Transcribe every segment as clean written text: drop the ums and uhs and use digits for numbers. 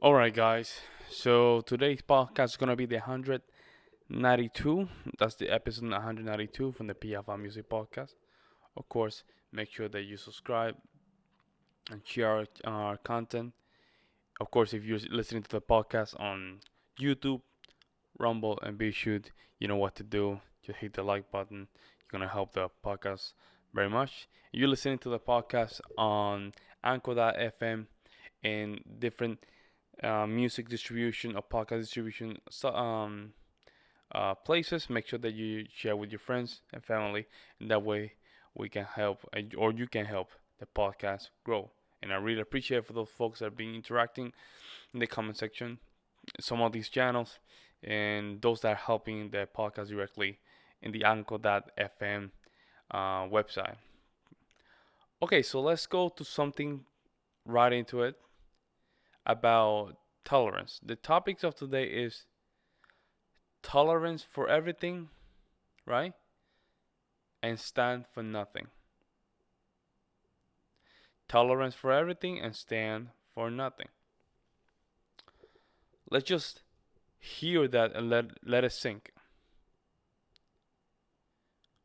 All right, guys. So today's podcast is gonna be the 192. That's the episode 192 from the PFI Music Podcast. Of course, make sure that you subscribe and share our content. Of course, if you're listening to the podcast on YouTube, Rumble, and BitChute, you know what to do. Just hit the like button. You're gonna help the podcast very much. If you're listening to the podcast on Anchor.fm and different music distribution or podcast distribution places. Make sure that you share with your friends and family, and that way we can help, or you can help the podcast grow. And I really appreciate for those folks that have been interacting in the comment section, some of these channels, and those that are helping the podcast directly in the Anchor.fm website. Okay, so let's go to something right into it about tolerance. The topics of today is tolerance for everything, right? And stand for nothing. Tolerance for everything and stand for nothing. Let's just hear that and let it sink.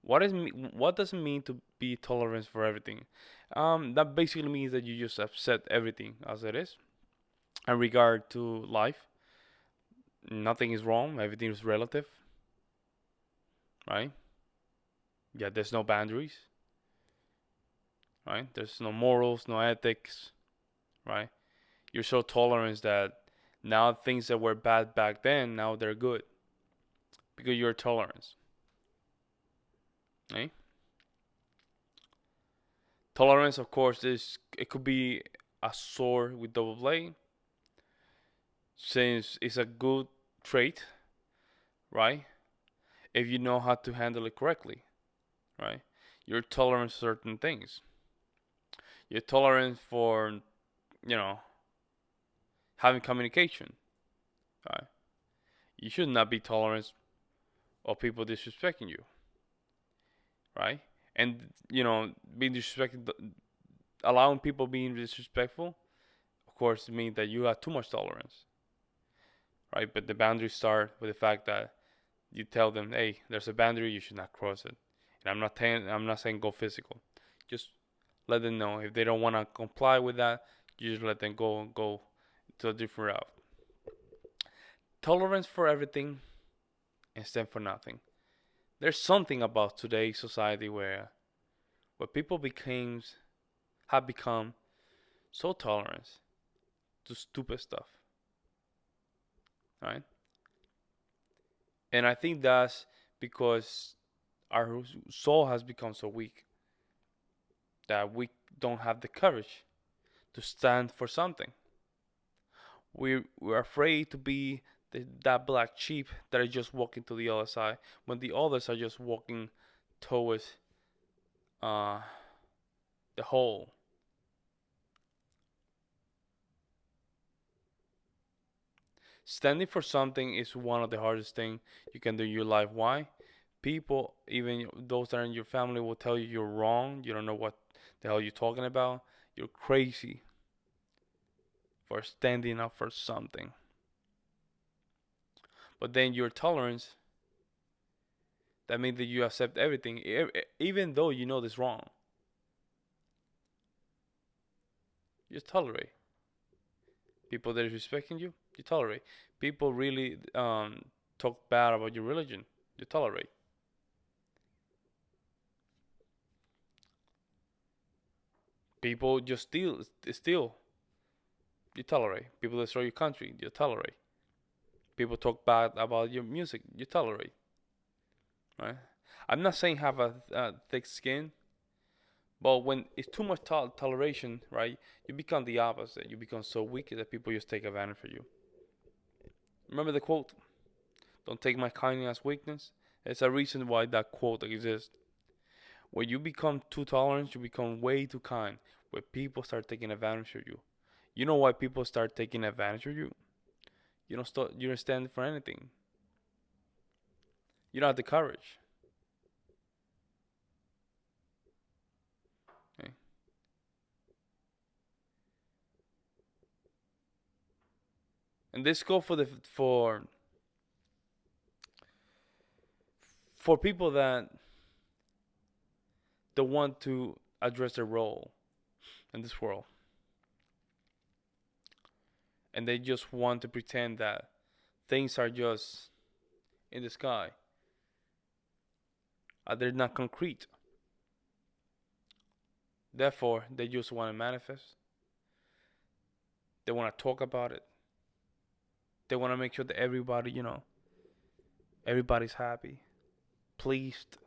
What does it mean to be tolerance for everything? That basically means that you just accept everything as it is. In regard to life, nothing is wrong. Everything is relative, right? Yeah, there's no boundaries, right? There's no morals, no ethics, right? You're so tolerant that now things that were bad back then, now they're good because you're tolerant. Right? Tolerance, of course, is it could be a sword with double blade, since it's a good trait, right? If you know how to handle it correctly, right? You're tolerant for certain things. You're tolerant for, you know, having communication, right? You should not be tolerant of people disrespecting you, right? And being disrespected, allowing people being disrespectful, of course, means that you have too much tolerance, right? But the boundaries start with the fact that you tell them, hey, there's a boundary, you should not cross it. And I'm not saying go physical. Just let them know if they don't want to comply with that. You just let them go to a different route. Tolerance for everything and stand for nothing. There's something about today's society where people have become so tolerant to stupid stuff, right? And I think that's because our soul has become so weak that we don't have the courage to stand for something. We're afraid to be that black sheep that is just walking to the other side when the others are just walking towards uh, the hole. Standing for something is one of the hardest things you can do in your life. Why? People, even those that are in your family, will tell you you're wrong. You don't know what the hell you're talking about. You're crazy for standing up for something. But then your tolerance, that means that you accept everything, even though you know this wrong. You just tolerate. People that is respecting you, you tolerate. People really talk bad about your religion, you tolerate. People just steal, you tolerate. People destroy your country, you tolerate. People talk bad about your music, you tolerate. Right? I'm not saying have a thick skin, but when it's too much toleration, right, you become the opposite. You become so weak that people just take advantage of you. Remember the quote? Don't take my kindness as weakness. There's a reason why that quote exists. When you become too tolerant, you become way too kind. Where people start taking advantage of you. You know why people start taking advantage of you? You don't stand for anything. You don't have the courage. Okay? And this go for for people that don't want to address their role in this world, and they just want to pretend that things are just in the sky. They're not concrete. Therefore, they just want to manifest. They want to talk about it. They want to make sure that everybody, everybody's happy, pleased.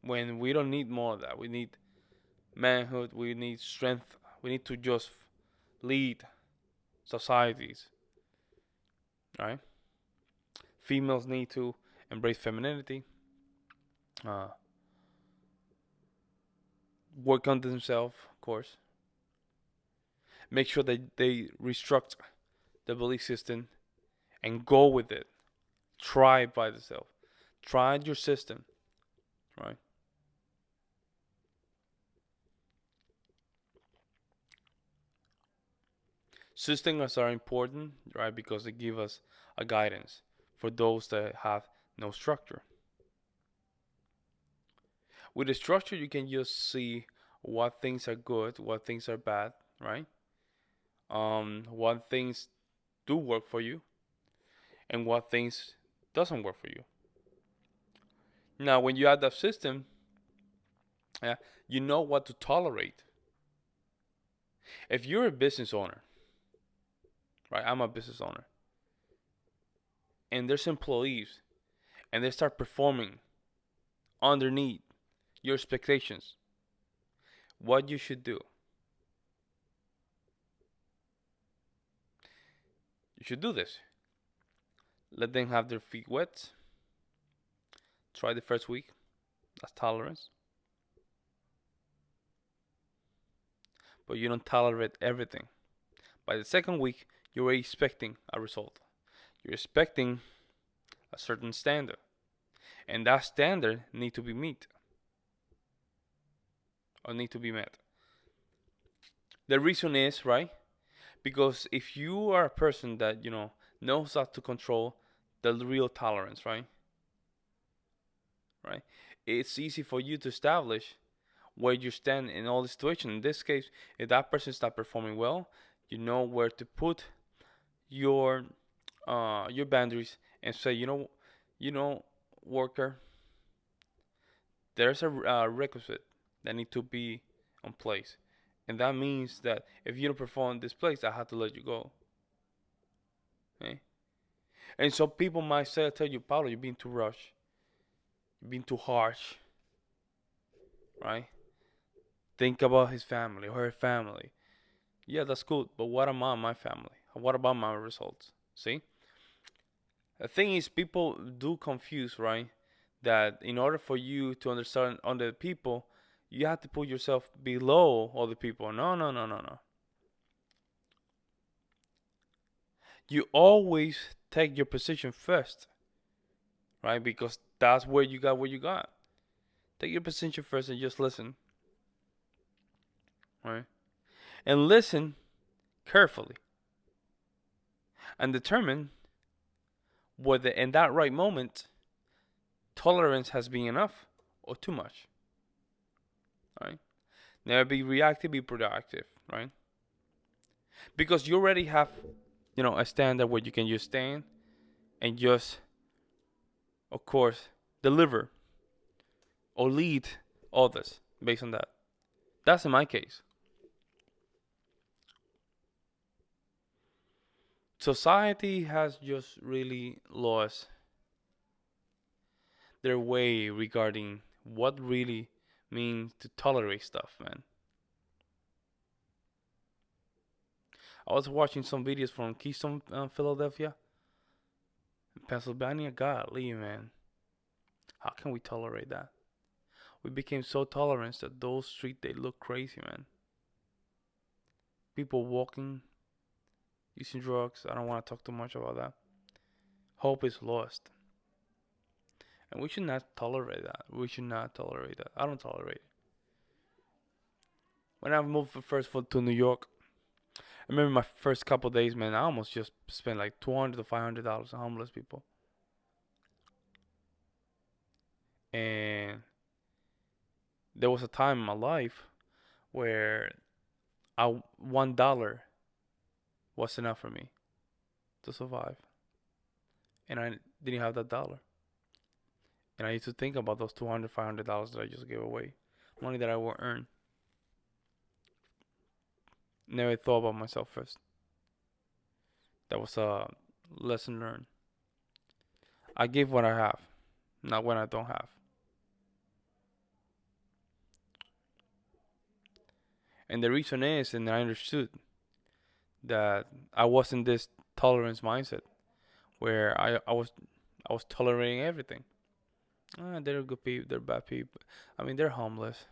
When we don't need more of that, we need manhood. We need strength. We need to just lead societies, right? Females need to embrace femininity, uh, work on themselves, of course. Make sure that they restructure the belief system and go with it. Try it by themselves. Try your system, right? Systems are important, right? Because they give us a guidance for those that have no structure. With a structure, you can just see what things are good, what things are bad, right? What things do work for you, and what things doesn't work for you. Now, when you add that system, uh, you know what to tolerate. If you're a business owner, right? I'm a business owner, and there's employees, and they start performing underneath your expectations. What you should do? You should do this. Let them have their feet wet. Try the first week. That's tolerance. But you don't tolerate everything. By the second week, you're already expecting a result. You're expecting a certain standard. And that standard need to be met or need to be met. The reason is, right? Because if you are a person that, knows how to control the real tolerance, right? Right? It's easy for you to establish where you stand in all the situations. In this case, if that person is not performing well, you know where to put your your boundaries and say, worker, there's a requisite that need to be on place, and that means that if you don't perform this place, I have to let you go. Okay? And so people might say, tell you, Pablo, you're being too rushed, you're being too harsh, right? Think about his family or her family. Yeah, that's cool, but what about my family? What about my results? See? The thing is, people do confuse, right? That in order for you to understand other people, you have to put yourself below other people. No, no, no, no, no. You always take your position first, right? Because that's where you got what you got. Take your position first and just listen, right? And listen carefully and determine whether in that right moment tolerance has been enough or too much, right? Never be reactive, be productive, right? Because you already have, a standard where you can just stand and just, of course, deliver or lead others based on that. That's in my case. Society has just really lost their way regarding what really means to tolerate stuff, man. I was watching some videos from Keystone, Philadelphia, Pennsylvania. Golly, man, how can we tolerate that? We became so tolerant that those streets they look crazy, man. People walking, using drugs. I don't want to talk too much about that. Hope is lost, and we should not tolerate that. We should not tolerate that. I don't tolerate it. When I moved first to New York, I remember my first couple days, man. I almost just spent like $200 to $500 on homeless people, and there was a time in my life where $1 was enough for me to survive, and I didn't have that dollar. And I used to think about those $200, $500 that I just gave away, money that I will earn. Never thought about myself first. That was a lesson learned. I give what I have, not what I don't have. And the reason is, and I understood that I was in this tolerance mindset where I was tolerating everything. Ah, they're good people, they're bad people. I mean, they're homeless.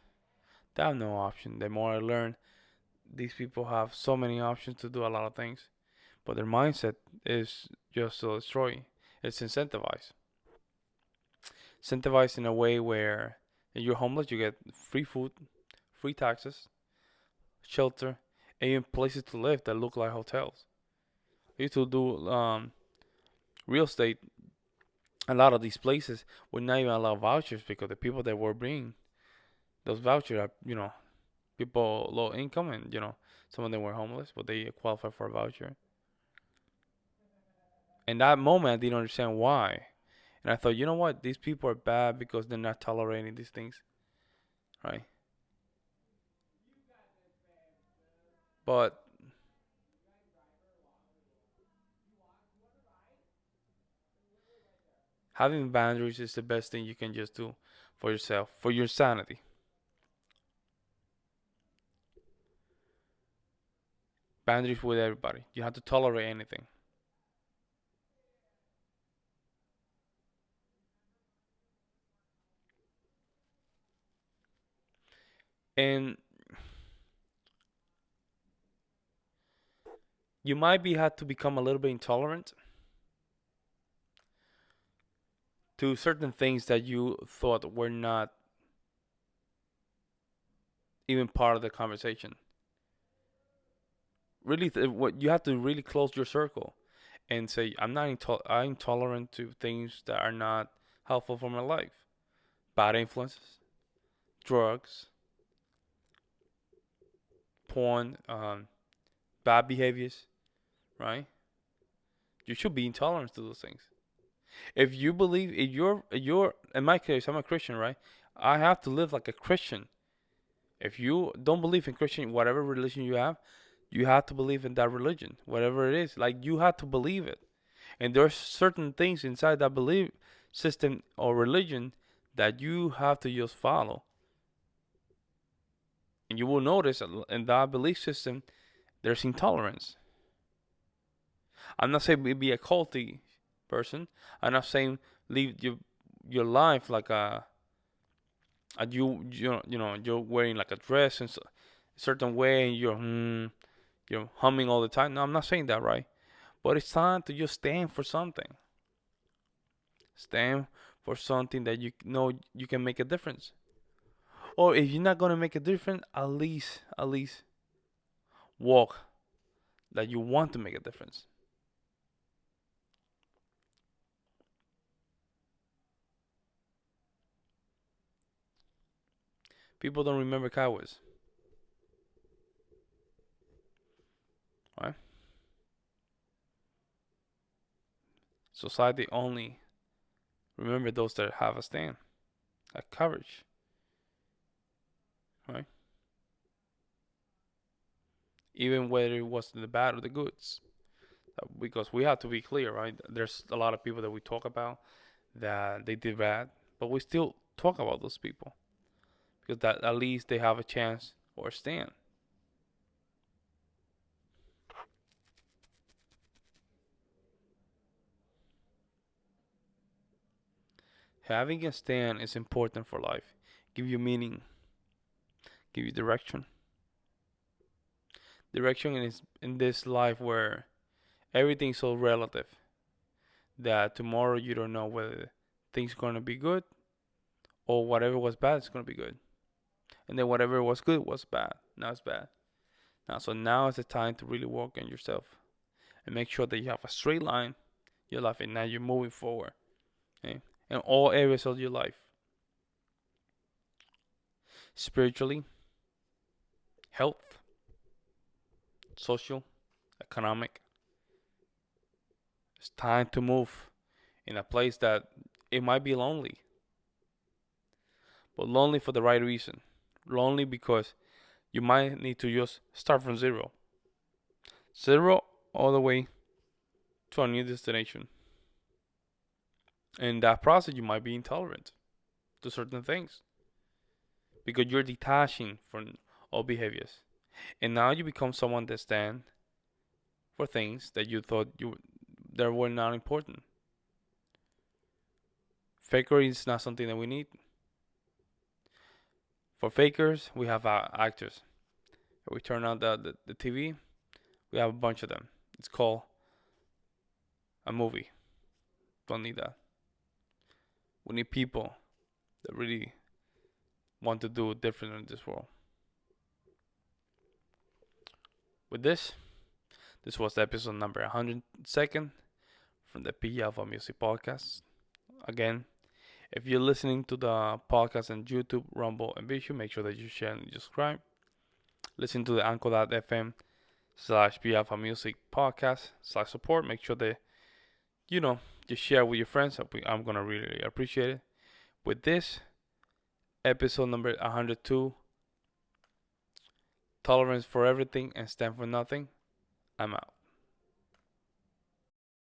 They have no option. The more I learn, these people have so many options to do a lot of things, but their mindset is just to destroy. It's incentivized. Incentivized in a way where if you're homeless, you get free food, free taxes, shelter, and even places to live that look like hotels. I used to do real estate. A lot of these places would not even allow vouchers because the people that were bringing those vouchers are, people low income, and some of them were homeless, but they qualify for a voucher. In that moment, I didn't understand why, and I thought, you know what, these people are bad because they're not tolerating these things, right? But having boundaries is the best thing you can just do for yourself, for your sanity. Boundaries with everybody. You have to tolerate anything. And you might be had to become a little bit intolerant to certain things that you thought were not even part of the conversation. Really, what you have to really close your circle and say, I'm intolerant to things that are not helpful for my life. Bad influences, drugs, porn, bad behaviors, right? You should be intolerant to those things. If you believe, if you're in my case, I'm a Christian, right? I have to live like a Christian. If you don't believe in Christian, whatever religion you have to believe in that religion, whatever it is. Like you have to believe it. And there's certain things inside that belief system or religion that you have to just follow. And you will notice in that belief system there's intolerance. I'm not saying be a culty person. I'm not saying live your life like you're wearing like a dress in a certain way and you're humming all the time. No, I'm not saying that, right? But it's time to just stand for something. Stand for something that you know you can make a difference. Or if you're not gonna make a difference, at least walk that you want to make a difference. People don't remember cowards, right? Society only remember those that have a stand, a courage, right? Even whether it was the bad or the goods. Because we have to be clear, right? There's a lot of people that we talk about that they did bad, but we still talk about those people because that at least they have a chance or a stand. Having a stand is important for life. Give you meaning, give you direction. Direction in this life where everything's so relative that tomorrow you don't know whether things are gonna be good or whatever was bad is gonna be good, and then whatever was good was bad. Now it's bad. Now is the time to really work on yourself and make sure that you have a straight line in your life and now you're moving forward, okay? In all areas of your life, spiritually, health, social, economic. It's time to move in a place that it might be lonely, but lonely for the right reason. Lonely because you might need to just start from zero. Zero all the way to a new destination. In that process, you might be intolerant to certain things because you're detaching from all behaviors. And now you become someone that stand for things that you thought you that were not important. Fakery is not something that we need. For fakers, we have actors. If we turn on the TV, we have a bunch of them. It's called a movie. Don't need that. We need people that really want to do different in this world. With this was episode number 102nd from the P Alpha Music Podcast. Again, if you're listening to the podcast on YouTube, Rumble, and Vision, make sure that you share and subscribe. Listen to the anchor.fm/P Alpha Music Podcast/support. Make sure that you share with your friends. I'm gonna really appreciate it. With this episode number 102, tolerance for everything and stand for nothing. I'm out.